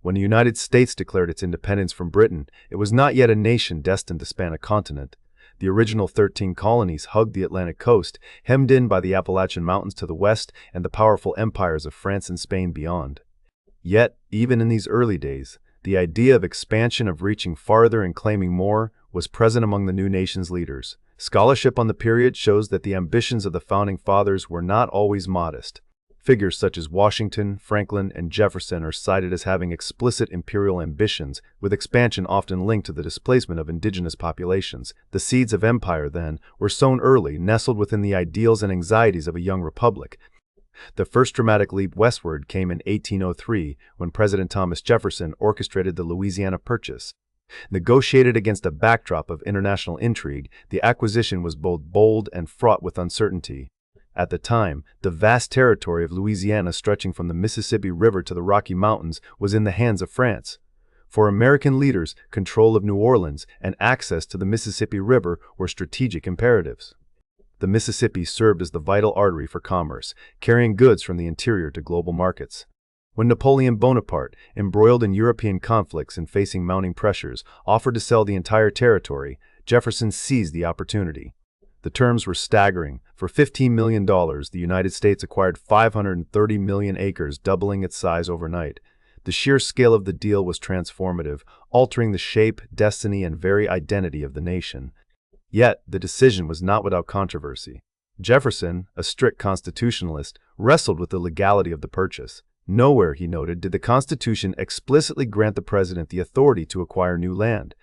When the United States declared its independence from Britain, it was not yet a nation destined to span a continent. The original 13 colonies hugged the Atlantic coast, hemmed in by the Appalachian Mountains to the west and the powerful empires of France and Spain beyond. Yet, even in these early days, the idea of expansion, of reaching farther and claiming more, was present among the new nation's leaders. Scholarship on the period shows that the ambitions of the Founding Fathers were not always modest. Figures such as Washington, Franklin, and Jefferson are cited as having explicit imperial ambitions, with expansion often linked to the displacement of indigenous populations. The seeds of empire, then, were sown early, nestled within the ideals and anxieties of a young republic. The first dramatic leap westward came in 1803, when President Thomas Jefferson orchestrated the Louisiana Purchase. Negotiated against a backdrop of international intrigue, the acquisition was both bold and fraught with uncertainty. At the time, the vast territory of Louisiana stretching from the Mississippi River to the Rocky Mountains was in the hands of France. For American leaders, control of New Orleans and access to the Mississippi River were strategic imperatives. The Mississippi served as the vital artery for commerce, carrying goods from the interior to global markets. When Napoleon Bonaparte, embroiled in European conflicts and facing mounting pressures, offered to sell the entire territory, Jefferson seized the opportunity. The terms were staggering. For $15 million, the United States acquired 530 million acres, doubling its size overnight. The sheer scale of the deal was transformative, altering the shape, destiny, and very identity of the nation. Yet, the decision was not without controversy. Jefferson, a strict constitutionalist, wrestled with the legality of the purchase. Nowhere, he noted, did the Constitution explicitly grant the president the authority to acquire new land.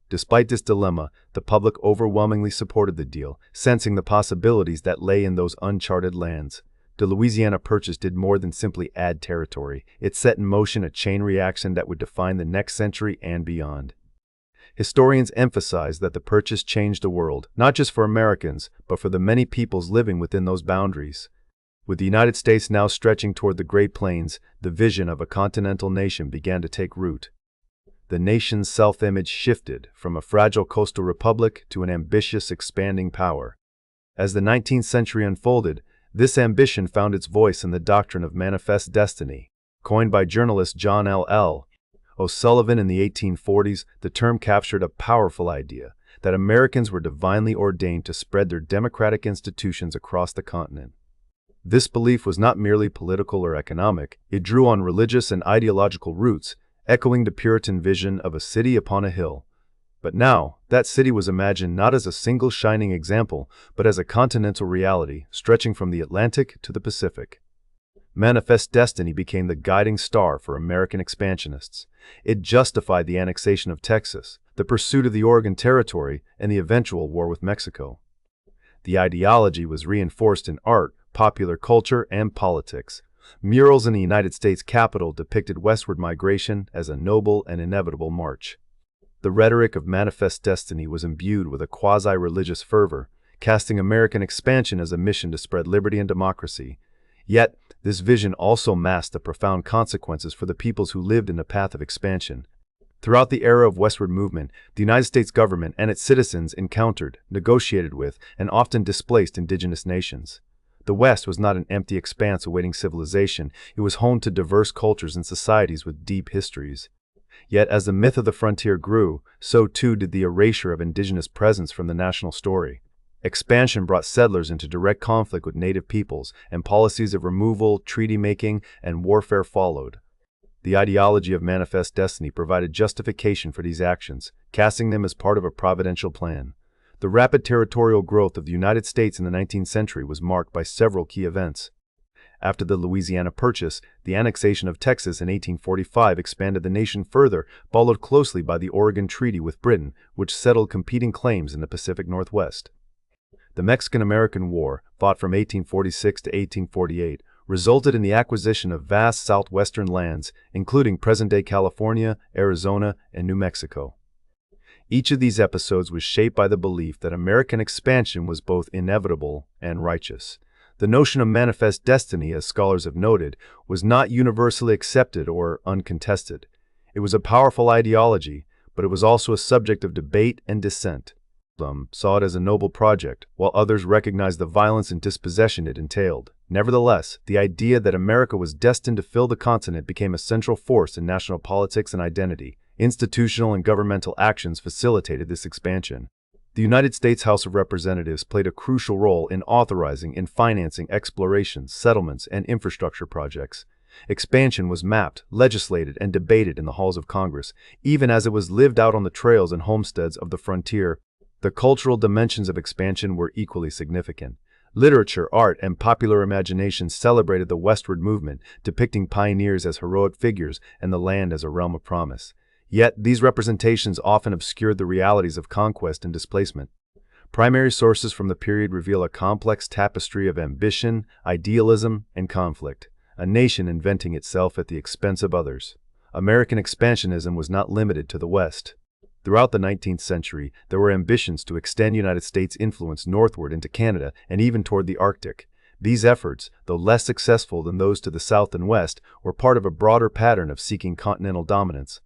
Despite this dilemma, the public overwhelmingly supported the deal, sensing the possibilities that lay in those uncharted lands. The Louisiana Purchase did more than simply add territory. It set in motion a chain reaction that would define the next century and beyond. Historians emphasize that the purchase changed the world, not just for Americans, but for the many peoples living within those boundaries. With the United States now stretching toward the Great Plains, the vision of a continental nation began to take root. The nation's self-image shifted from a fragile coastal republic to an ambitious, expanding power. As the 19th century unfolded, this ambition found its voice in the doctrine of manifest destiny. Coined by journalist John L. O'Sullivan in the 1840s, the term captured a powerful idea that Americans were divinely ordained to spread their democratic institutions across the continent. This belief was not merely political or economic, it drew on religious and ideological roots, echoing the Puritan vision of a city upon a hill. But now, that city was imagined not as a single shining example, but as a continental reality stretching from the Atlantic to the Pacific. Manifest destiny became the guiding star for American expansionists. It justified the annexation of Texas, the pursuit of the Oregon Territory, and the eventual war with Mexico. The ideology was reinforced in art, popular culture, and politics. Murals in the United States Capitol depicted westward migration as a noble and inevitable march. The rhetoric of manifest destiny was imbued with a quasi-religious fervor, casting American expansion as a mission to spread liberty and democracy. Yet, this vision also masked the profound consequences for the peoples who lived in the path of expansion. Throughout the era of westward movement, the United States government and its citizens encountered, negotiated with, and often displaced indigenous nations. The West was not an empty expanse awaiting civilization, it was home to diverse cultures and societies with deep histories. Yet as the myth of the frontier grew, so too did the erasure of indigenous presence from the national story. Expansion brought settlers into direct conflict with native peoples, and policies of removal, treaty-making, and warfare followed. The ideology of manifest destiny provided justification for these actions, casting them as part of a providential plan. The rapid territorial growth of the United States in the 19th century was marked by several key events. After the Louisiana Purchase, the annexation of Texas in 1845 expanded the nation further, followed closely by the Oregon Treaty with Britain, which settled competing claims in the Pacific Northwest. The Mexican-American War, fought from 1846 to 1848, resulted in the acquisition of vast southwestern lands, including present-day California, Arizona, and New Mexico. Each of these episodes was shaped by the belief that American expansion was both inevitable and righteous. The notion of manifest destiny, as scholars have noted, was not universally accepted or uncontested. It was a powerful ideology, but it was also a subject of debate and dissent. Some saw it as a noble project, while others recognized the violence and dispossession it entailed. Nevertheless, the idea that America was destined to fill the continent became a central force in national politics and identity. Institutional and governmental actions facilitated this expansion. The United States House of Representatives played a crucial role in authorizing and financing explorations, settlements, and infrastructure projects. Expansion was mapped, legislated, and debated in the halls of Congress, even as it was lived out on the trails and homesteads of the frontier. The cultural dimensions of expansion were equally significant. Literature, art, and popular imagination celebrated the westward movement, depicting pioneers as heroic figures and the land as a realm of promise. Yet, these representations often obscured the realities of conquest and displacement. Primary sources from the period reveal a complex tapestry of ambition, idealism, and conflict, a nation inventing itself at the expense of others. American expansionism was not limited to the West. Throughout the 19th century, there were ambitions to extend United States influence northward into Canada and even toward the Arctic. These efforts, though less successful than those to the south and west, were part of a broader pattern of seeking continental dominance.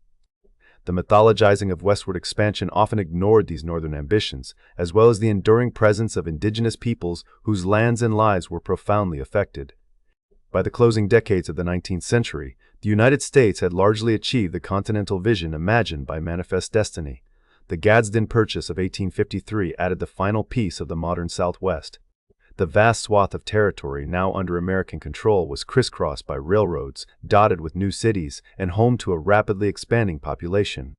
The mythologizing of westward expansion often ignored these northern ambitions, as well as the enduring presence of indigenous peoples whose lands and lives were profoundly affected. By the closing decades of the 19th century, the United States had largely achieved the continental vision imagined by Manifest Destiny. The Gadsden Purchase of 1853 added the final piece of the modern Southwest. The vast swath of territory now under American control was crisscrossed by railroads, dotted with new cities, and home to a rapidly expanding population.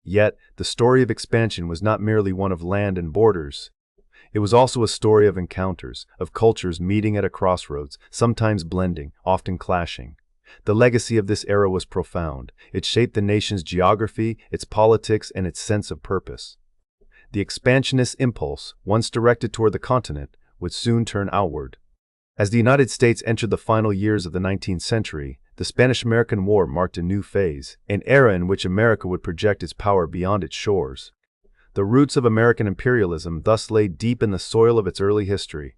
Yet, the story of expansion was not merely one of land and borders. It was also a story of encounters, of cultures meeting at a crossroads, sometimes blending, often clashing. The legacy of this era was profound. It shaped the nation's geography, its politics, and its sense of purpose. The expansionist impulse, once directed toward the continent, would soon turn outward. As the United States entered the final years of the 19th century, the Spanish-American War marked a new phase, an era in which America would project its power beyond its shores. The roots of American imperialism thus lay deep in the soil of its early history.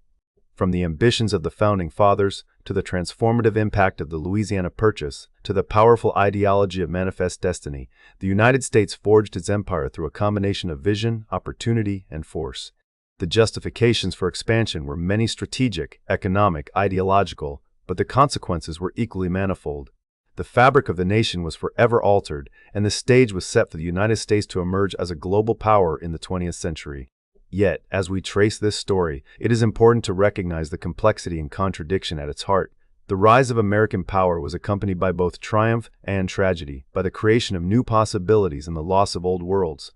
From the ambitions of the Founding Fathers, to the transformative impact of the Louisiana Purchase, to the powerful ideology of Manifest Destiny, the United States forged its empire through a combination of vision, opportunity, and force. The justifications for expansion were many: strategic, economic, ideological, but the consequences were equally manifold. The fabric of the nation was forever altered, and the stage was set for the United States to emerge as a global power in the 20th century. Yet, as we trace this story, it is important to recognize the complexity and contradiction at its heart. The rise of American power was accompanied by both triumph and tragedy, by the creation of new possibilities and the loss of old worlds.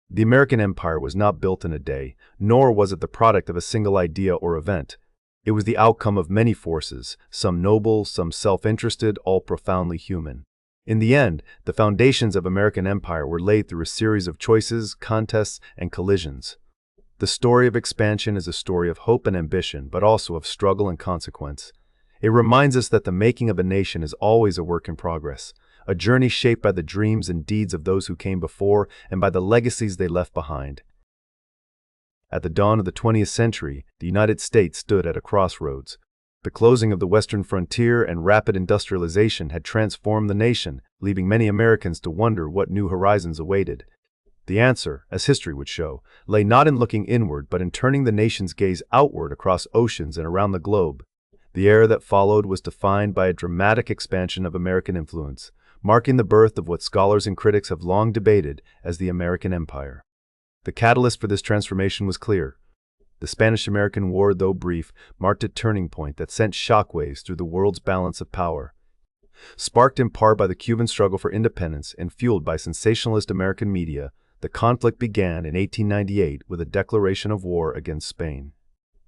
The American empire was not built in a day, nor was it the product of a single idea or event. It was the outcome of many forces, some noble, some self-interested, all profoundly human. In the end, the foundations of American empire were laid through a series of choices, contests, and collisions. The story of expansion is a story of hope and ambition, but also of struggle and consequence. It reminds us that the making of a nation is always a work in progress, a journey shaped by the dreams and deeds of those who came before and by the legacies they left behind. At the dawn of the 20th century, the United States stood at a crossroads. The closing of the western frontier and rapid industrialization had transformed the nation, leaving many Americans to wonder what new horizons awaited. The answer, as history would show, lay not in looking inward but in turning the nation's gaze outward across oceans and around the globe. The era that followed was defined by a dramatic expansion of American influence, marking the birth of what scholars and critics have long debated as the American Empire. The catalyst for this transformation was clear. The Spanish-American War, though brief, marked a turning point that sent shockwaves through the world's balance of power. Sparked in part by the Cuban struggle for independence and fueled by sensationalist American media, the conflict began in 1898 with a declaration of war against Spain.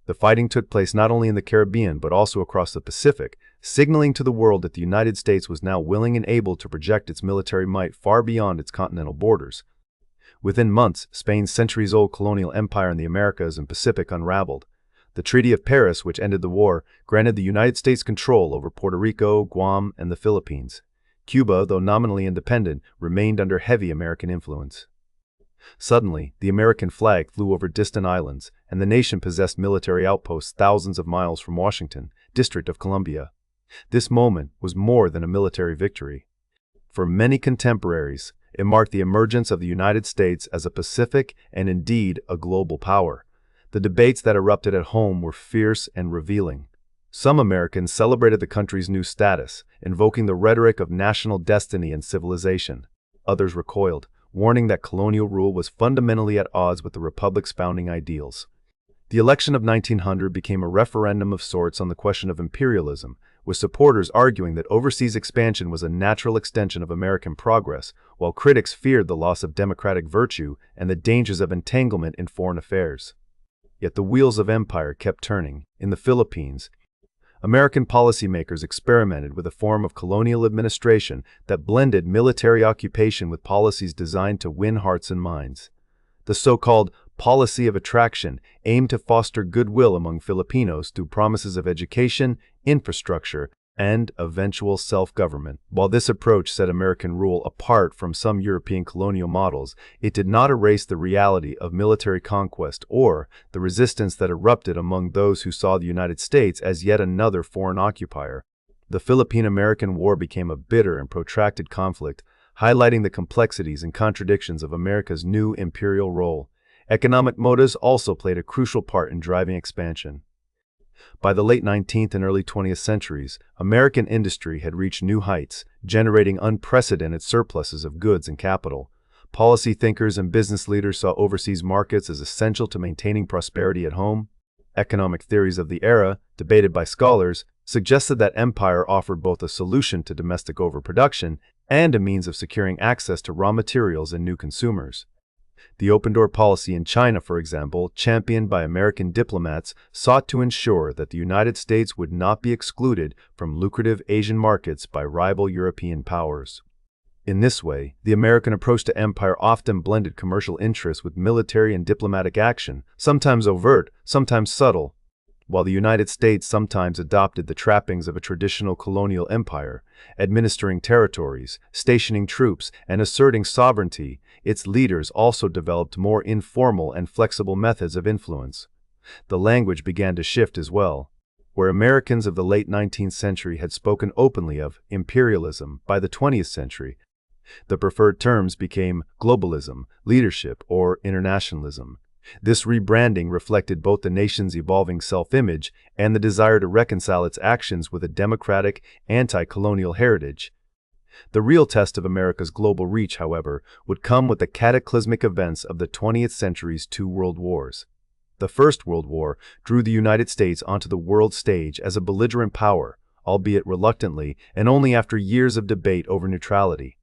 The fighting took place not only in the Caribbean but also across the Pacific, signaling to the world that the United States was now willing and able to project its military might far beyond its continental borders. Within months, Spain's centuries-old colonial empire in the Americas and Pacific unraveled. The Treaty of Paris, which ended the war, granted the United States control over Puerto Rico, Guam, and the Philippines. Cuba, though nominally independent, remained under heavy American influence. Suddenly, the American flag flew over distant islands, and the nation possessed military outposts thousands of miles from Washington, District of Columbia. This moment was more than a military victory. For many contemporaries, it marked the emergence of the United States as a Pacific and indeed a global power. The debates that erupted at home were fierce and revealing. Some Americans celebrated the country's new status, invoking the rhetoric of national destiny and civilization. Others recoiled, warning that colonial rule was fundamentally at odds with the Republic's founding ideals. The election of 1900 became a referendum of sorts on the question of imperialism, with supporters arguing that overseas expansion was a natural extension of American progress, while critics feared the loss of democratic virtue and the dangers of entanglement in foreign affairs. Yet the wheels of empire kept turning. In the Philippines, American policymakers experimented with a form of colonial administration that blended military occupation with policies designed to win hearts and minds. The so-called policy of attraction aimed to foster goodwill among Filipinos through promises of education, infrastructure, and eventual self-government. While this approach set American rule apart from some European colonial models, it did not erase the reality of military conquest or the resistance that erupted among those who saw the United States as yet another foreign occupier. The Philippine-American War became a bitter and protracted conflict, highlighting the complexities and contradictions of America's new imperial role. Economic motives also played a crucial part in driving expansion. By the late 19th and early 20th centuries, American industry had reached new heights, generating unprecedented surpluses of goods and capital. Policy thinkers and business leaders saw overseas markets as essential to maintaining prosperity at home. Economic theories of the era, debated by scholars, suggested that empire offered both a solution to domestic overproduction and a means of securing access to raw materials and new consumers. The open-door policy in China, for example, championed by American diplomats, sought to ensure that the United States would not be excluded from lucrative Asian markets by rival European powers. In this way, the American approach to empire often blended commercial interests with military and diplomatic action, sometimes overt, sometimes subtle. While the United States sometimes adopted the trappings of a traditional colonial empire, administering territories, stationing troops, and asserting sovereignty, its leaders also developed more informal and flexible methods of influence. The language began to shift as well. Where Americans of the late 19th century had spoken openly of imperialism, by the 20th century, the preferred terms became globalism, leadership, or internationalism. This rebranding reflected both the nation's evolving self-image and the desire to reconcile its actions with a democratic, anti-colonial heritage. The real test of America's global reach, however, would come with the cataclysmic events of the 20th century's two world wars. The First World War drew the United States onto the world stage as a belligerent power, albeit reluctantly and only after years of debate over neutrality.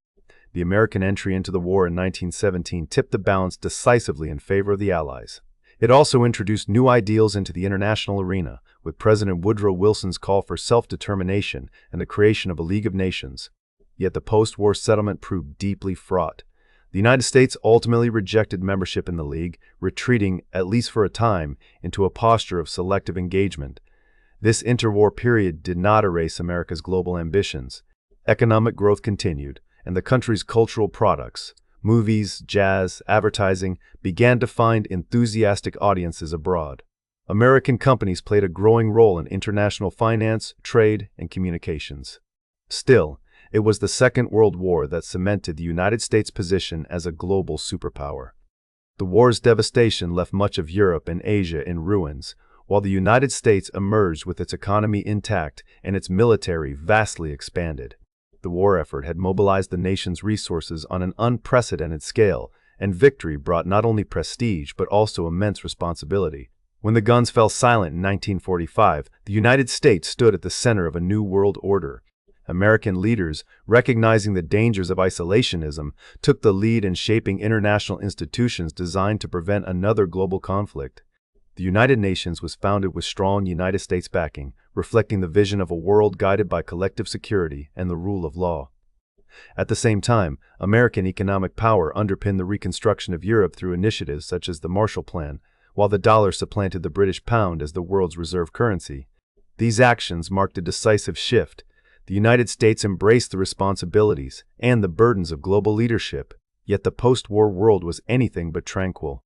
The American entry into the war in 1917 tipped the balance decisively in favor of the Allies. It also introduced new ideals into the international arena, with President Woodrow Wilson's call for self-determination and the creation of a League of Nations. Yet the post-war settlement proved deeply fraught. The United States ultimately rejected membership in the League, retreating, at least for a time, into a posture of selective engagement. This interwar period did not erase America's global ambitions. Economic growth continued, and the country's cultural products, movies, jazz, advertising, began to find enthusiastic audiences abroad. American companies played a growing role in international finance, trade, and communications. Still, it was the Second World War that cemented the United States' position as a global superpower. The war's devastation left much of Europe and Asia in ruins, while the United States emerged with its economy intact and its military vastly expanded. The war effort had mobilized the nation's resources on an unprecedented scale, and victory brought not only prestige but also immense responsibility. When the guns fell silent in 1945, the United States stood at the center of a new world order. American leaders, recognizing the dangers of isolationism, took the lead in shaping international institutions designed to prevent another global conflict. The United Nations was founded with strong United States backing, reflecting the vision of a world guided by collective security and the rule of law. At the same time, American economic power underpinned the reconstruction of Europe through initiatives such as the Marshall Plan, while the dollar supplanted the British pound as the world's reserve currency. These actions marked a decisive shift. The United States embraced the responsibilities and the burdens of global leadership, yet the post-war world was anything but tranquil.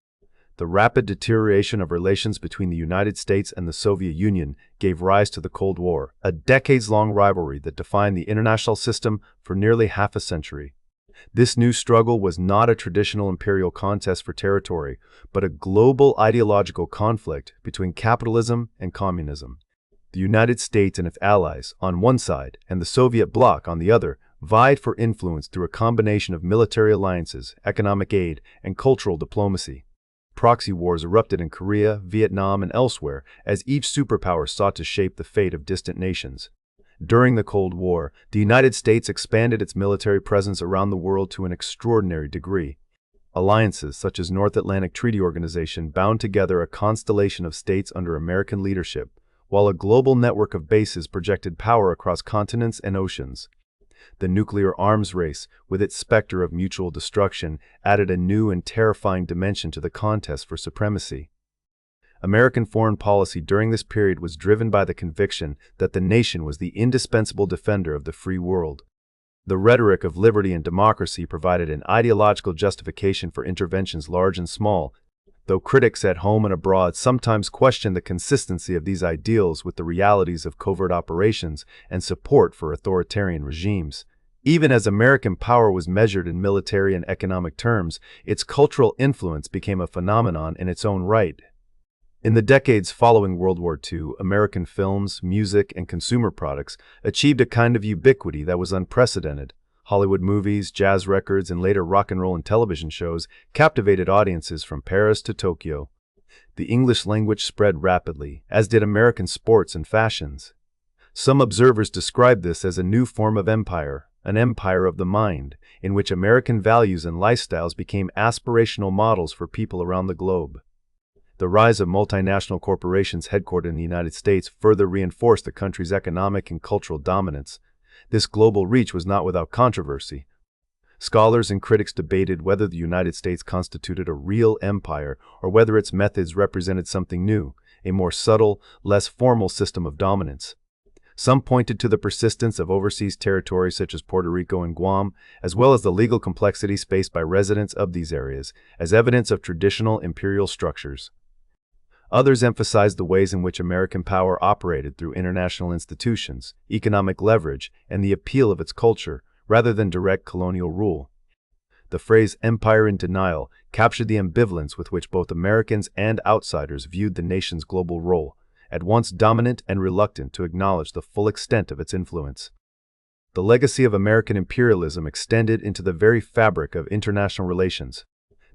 The rapid deterioration of relations between the United States and the Soviet Union gave rise to the Cold War, a decades-long rivalry that defined the international system for nearly half a century. This new struggle was not a traditional imperial contest for territory, but a global ideological conflict between capitalism and communism. The United States and its allies, on one side, and the Soviet bloc, on the other, vied for influence through a combination of military alliances, economic aid, and cultural diplomacy. Proxy wars erupted in Korea, Vietnam, and elsewhere as each superpower sought to shape the fate of distant nations. During the Cold War, the United States expanded its military presence around the world to an extraordinary degree. Alliances such as North Atlantic Treaty Organization bound together a constellation of states under American leadership, while a global network of bases projected power across continents and oceans. The nuclear arms race, with its specter of mutual destruction, added a new and terrifying dimension to the contest for supremacy. American foreign policy during this period was driven by the conviction that the nation was the indispensable defender of the free world. The rhetoric of liberty and democracy provided an ideological justification for interventions large and small, though critics at home and abroad sometimes questioned the consistency of these ideals with the realities of covert operations and support for authoritarian regimes. Even as American power was measured in military and economic terms, its cultural influence became a phenomenon in its own right. In the decades following World War II, American films, music, and consumer products achieved a kind of ubiquity that was unprecedented. Hollywood movies, jazz records, and later rock and roll and television shows captivated audiences from Paris to Tokyo. The English language spread rapidly, as did American sports and fashions. Some observers describe this as a new form of empire, an empire of the mind, in which American values and lifestyles became aspirational models for people around the globe. The rise of multinational corporations headquartered in the United States further reinforced the country's economic and cultural dominance. This global reach was not without controversy. Scholars and critics debated whether the United States constituted a real empire or whether its methods represented something new, a more subtle, less formal system of dominance. Some pointed to the persistence of overseas territories such as Puerto Rico and Guam, as well as the legal complexities faced by residents of these areas, as evidence of traditional imperial structures. Others emphasized the ways in which American power operated through international institutions, economic leverage, and the appeal of its culture, rather than direct colonial rule. The phrase "empire in denial" captured the ambivalence with which both Americans and outsiders viewed the nation's global role, at once dominant and reluctant to acknowledge the full extent of its influence. The legacy of American imperialism extended into the very fabric of international relations.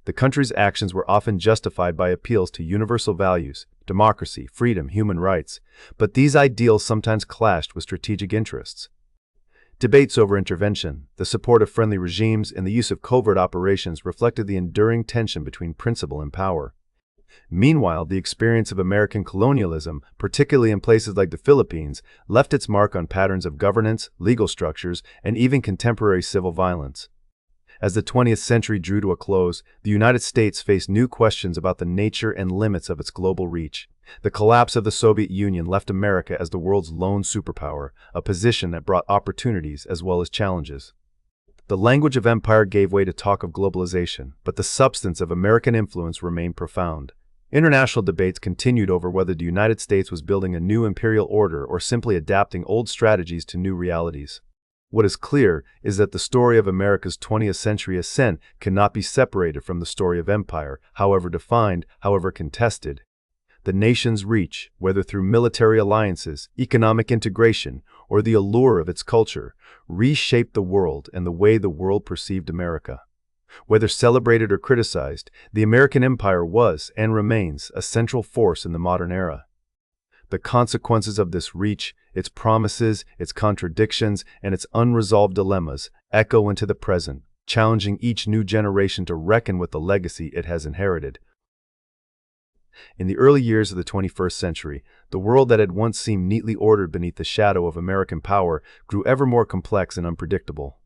The country's actions were often justified by appeals to universal values, democracy, freedom, human rights, but these ideals sometimes clashed with strategic interests. Debates over intervention, the support of friendly regimes, and the use of covert operations reflected the enduring tension between principle and power. Meanwhile, the experience of American colonialism, particularly in places like the Philippines, left its mark on patterns of governance, legal structures, and even contemporary civil violence. As the 20th century drew to a close, the United States faced new questions about the nature and limits of its global reach. The collapse of the Soviet Union left America as the world's lone superpower, a position that brought opportunities as well as challenges. The language of empire gave way to talk of globalization, but the substance of American influence remained profound. International debates continued over whether the United States was building a new imperial order or simply adapting old strategies to new realities. What is clear is that the story of America's 20th century ascent cannot be separated from the story of empire, however defined, however contested. The nation's reach, whether through military alliances, economic integration, or the allure of its culture, reshaped the world and the way the world perceived America. Whether celebrated or criticized, the American empire was, and remains, a central force in the modern era. The consequences of this reach, its promises, its contradictions, and its unresolved dilemmas echo into the present, challenging each new generation to reckon with the legacy it has inherited. In the early years of the 21st century, the world that had once seemed neatly ordered beneath the shadow of American power grew ever more complex and unpredictable.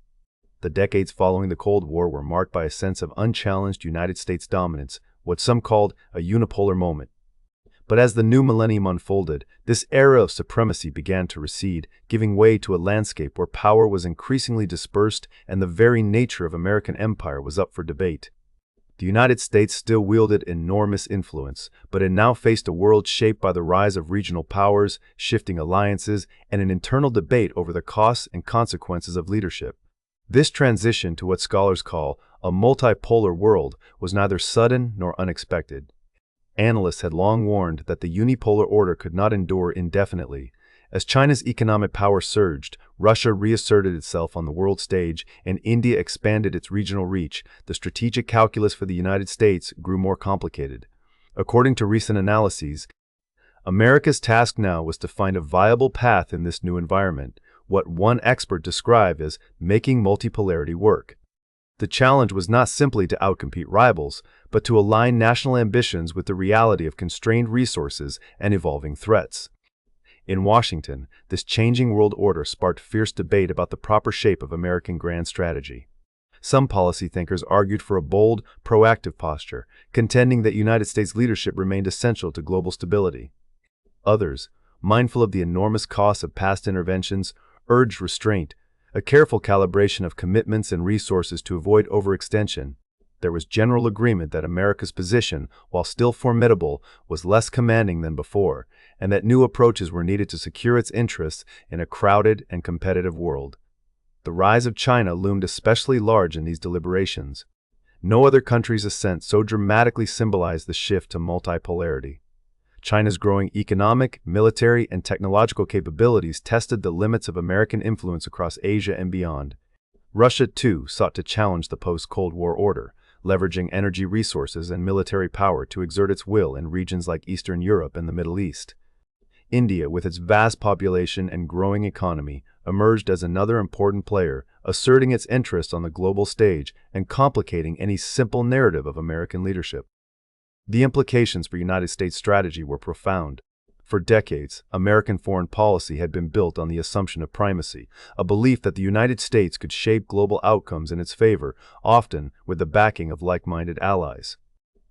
The decades following the Cold War were marked by a sense of unchallenged United States dominance, what some called a unipolar moment. But as the new millennium unfolded, this era of supremacy began to recede, giving way to a landscape where power was increasingly dispersed and the very nature of American empire was up for debate. The United States still wielded enormous influence, but it now faced a world shaped by the rise of regional powers, shifting alliances, and an internal debate over the costs and consequences of leadership. This transition to what scholars call a multipolar world was neither sudden nor unexpected. Analysts had long warned that the unipolar order could not endure indefinitely. As China's economic power surged, Russia reasserted itself on the world stage, and India expanded its regional reach, the strategic calculus for the United States grew more complicated. According to recent analyses, America's task now was to find a viable path in this new environment, what one expert described as making multipolarity work. The challenge was not simply to outcompete rivals, but to align national ambitions with the reality of constrained resources and evolving threats. In Washington, this changing world order sparked fierce debate about the proper shape of American grand strategy. Some policy thinkers argued for a bold, proactive posture, contending that United States leadership remained essential to global stability. Others, mindful of the enormous costs of past interventions, urged restraint, a careful calibration of commitments and resources to avoid overextension. There was general agreement that America's position, while still formidable, was less commanding than before, and that new approaches were needed to secure its interests in a crowded and competitive world. The rise of China loomed especially large in these deliberations. No other country's ascent so dramatically symbolized the shift to multipolarity. China's growing economic, military, and technological capabilities tested the limits of American influence across Asia and beyond. Russia, too, sought to challenge the post-Cold War order, leveraging energy resources and military power to exert its will in regions like Eastern Europe and the Middle East. India, with its vast population and growing economy, emerged as another important player, asserting its interests on the global stage and complicating any simple narrative of American leadership. The implications for United States strategy were profound. For decades, American foreign policy had been built on the assumption of primacy, a belief that the United States could shape global outcomes in its favor, often with the backing of like-minded allies.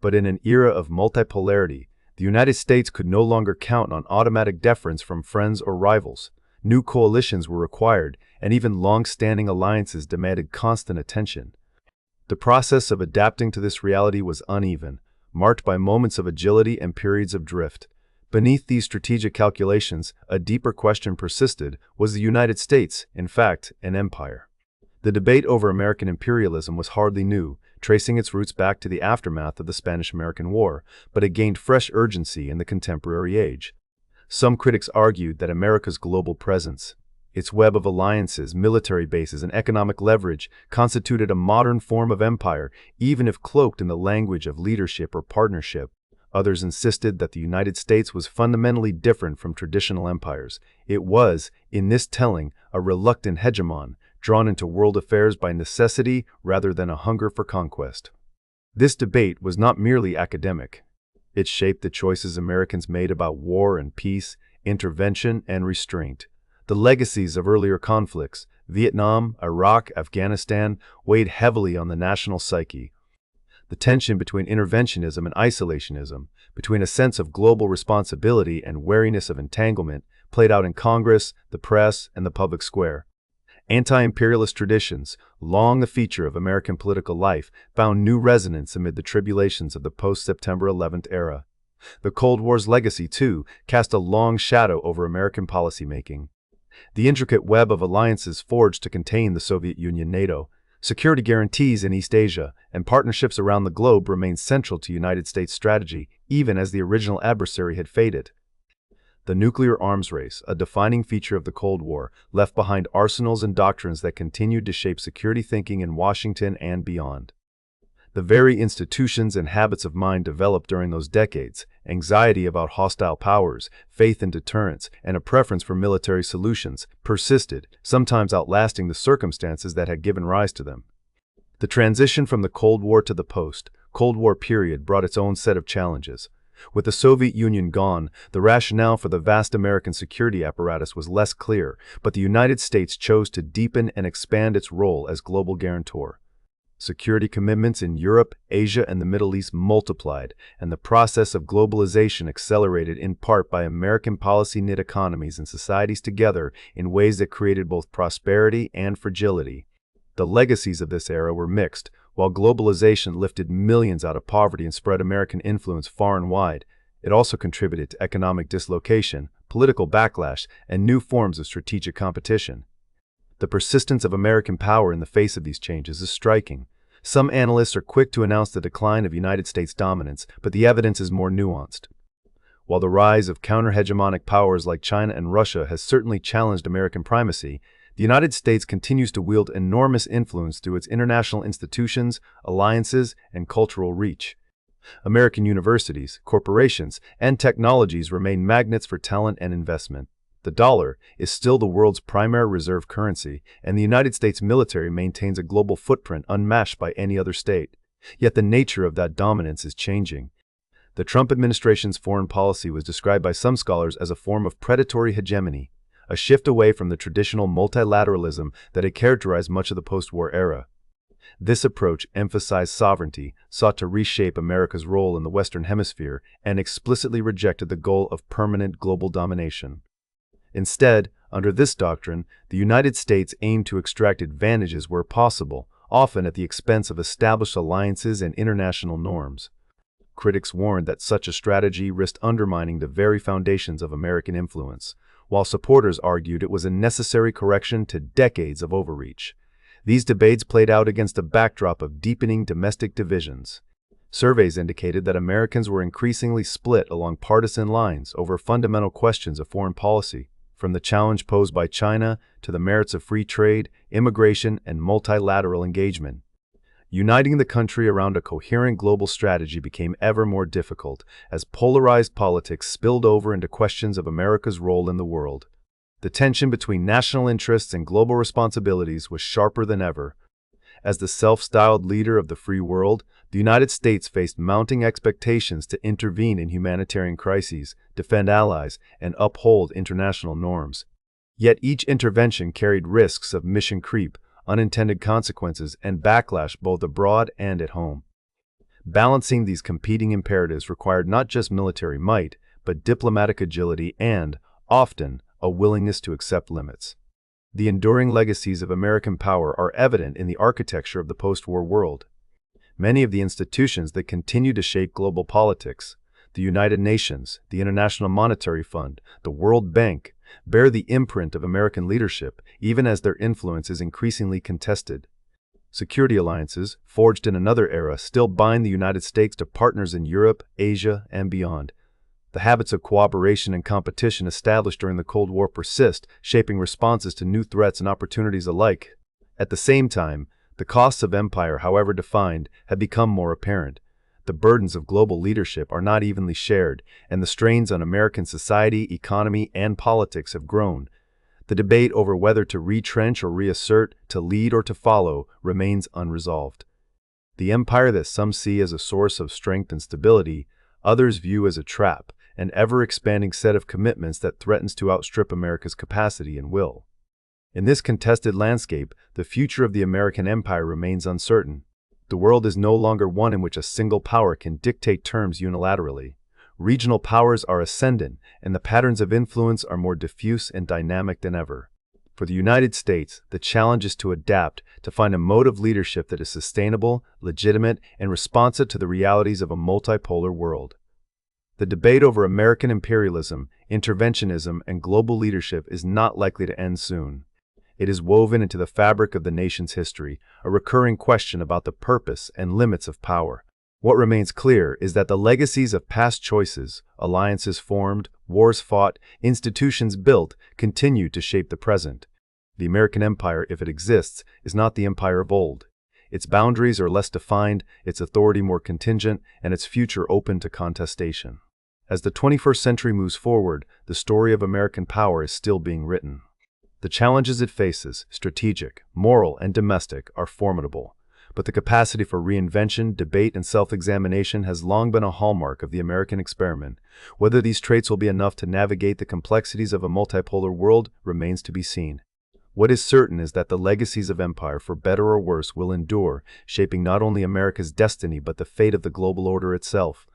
But in an era of multipolarity, the United States could no longer count on automatic deference from friends or rivals. New coalitions were required, and even long-standing alliances demanded constant attention. The process of adapting to this reality was uneven, marked by moments of agility and periods of drift. Beneath these strategic calculations, a deeper question persisted: was the United States, in fact, an empire? The debate over American imperialism was hardly new, tracing its roots back to the aftermath of the Spanish-American War, but it gained fresh urgency in the contemporary age. Some critics argued that America's global presence, its web of alliances, military bases, and economic leverage constituted a modern form of empire, even if cloaked in the language of leadership or partnership. Others insisted that the United States was fundamentally different from traditional empires. It was, in this telling, a reluctant hegemon, drawn into world affairs by necessity rather than a hunger for conquest. This debate was not merely academic. It shaped the choices Americans made about war and peace, intervention and restraint. The legacies of earlier conflicts, Vietnam, Iraq, Afghanistan, weighed heavily on the national psyche. The tension between interventionism and isolationism, between a sense of global responsibility and wariness of entanglement, played out in Congress, the press, and the public square. Anti-imperialist traditions, long a feature of American political life, found new resonance amid the tribulations of the post-September 11th era. The Cold War's legacy, too, cast a long shadow over American policymaking. The intricate web of alliances forged to contain the Soviet Union, NATO, security guarantees in East Asia, and partnerships around the globe remained central to United States strategy, even as the original adversary had faded. The nuclear arms race, a defining feature of the Cold War, left behind arsenals and doctrines that continued to shape security thinking in Washington and beyond. The very institutions and habits of mind developed during those decades, anxiety about hostile powers, faith in deterrence, and a preference for military solutions, persisted, sometimes outlasting the circumstances that had given rise to them. The transition from the Cold War to the post-Cold War period brought its own set of challenges. With the Soviet Union gone, the rationale for the vast American security apparatus was less clear, but the United States chose to deepen and expand its role as global guarantor. Security commitments in Europe, Asia, and the Middle East multiplied, and the process of globalization accelerated in part by American policy knit economies and societies together in ways that created both prosperity and fragility. The legacies of this era were mixed. While globalization lifted millions out of poverty and spread American influence far and wide, it also contributed to economic dislocation, political backlash, and new forms of strategic competition. The persistence of American power in the face of these changes is striking. Some analysts are quick to announce the decline of United States dominance, but the evidence is more nuanced. While the rise of counter-hegemonic powers like China and Russia has certainly challenged American primacy, the United States continues to wield enormous influence through its international institutions, alliances, and cultural reach. American universities, corporations, and technologies remain magnets for talent and investment. The dollar is still the world's primary reserve currency, and the United States military maintains a global footprint unmatched by any other state. Yet the nature of that dominance is changing. The Trump administration's foreign policy was described by some scholars as a form of predatory hegemony, a shift away from the traditional multilateralism that had characterized much of the post-war era. This approach emphasized sovereignty, sought to reshape America's role in the Western Hemisphere, and explicitly rejected the goal of permanent global domination. Instead, under this doctrine, the United States aimed to extract advantages where possible, often at the expense of established alliances and international norms. Critics warned that such a strategy risked undermining the very foundations of American influence, while supporters argued it was a necessary correction to decades of overreach. These debates played out against a backdrop of deepening domestic divisions. Surveys indicated that Americans were increasingly split along partisan lines over fundamental questions of foreign policy, from the challenge posed by China to the merits of free trade, immigration, and multilateral engagement. Uniting the country around a coherent global strategy became ever more difficult as polarized politics spilled over into questions of America's role in the world. The tension between national interests and global responsibilities was sharper than ever. As the self-styled leader of the free world, the United States faced mounting expectations to intervene in humanitarian crises, defend allies, and uphold international norms. Yet each intervention carried risks of mission creep, unintended consequences, and backlash both abroad and at home. Balancing these competing imperatives required not just military might, but diplomatic agility and, often, a willingness to accept limits. The enduring legacies of American power are evident in the architecture of the post-war world. Many of the institutions that continue to shape global politics, the United Nations, the International Monetary Fund, the World Bank, bear the imprint of American leadership, even as their influence is increasingly contested. Security alliances, forged in another era, still bind the United States to partners in Europe, Asia, and beyond. The habits of cooperation and competition established during the Cold War persist, shaping responses to new threats and opportunities alike. At the same time, the costs of empire, however defined, have become more apparent. The burdens of global leadership are not evenly shared, and the strains on American society, economy, and politics have grown. The debate over whether to retrench or reassert, to lead or to follow, remains unresolved. The empire that some see as a source of strength and stability, others view as a trap, an ever-expanding set of commitments that threatens to outstrip America's capacity and will. In this contested landscape, the future of the American empire remains uncertain. The world is no longer one in which a single power can dictate terms unilaterally. Regional powers are ascendant, and the patterns of influence are more diffuse and dynamic than ever. For the United States, the challenge is to adapt, to find a mode of leadership that is sustainable, legitimate, and responsive to the realities of a multipolar world. The debate over American imperialism, interventionism, and global leadership is not likely to end soon. It is woven into the fabric of the nation's history, a recurring question about the purpose and limits of power. What remains clear is that the legacies of past choices, alliances formed, wars fought, institutions built, continue to shape the present. The American empire, if it exists, is not the empire of old. Its boundaries are less defined, its authority more contingent, and its future open to contestation. As the 21st century moves forward, the story of American power is still being written. The challenges it faces, strategic, moral, and domestic, are formidable, but the capacity for reinvention, debate, and self-examination has long been a hallmark of the American experiment. Whether these traits will be enough to navigate the complexities of a multipolar world remains to be seen. What is certain is that the legacies of empire, for better or worse, will endure, shaping not only America's destiny but the fate of the global order itself.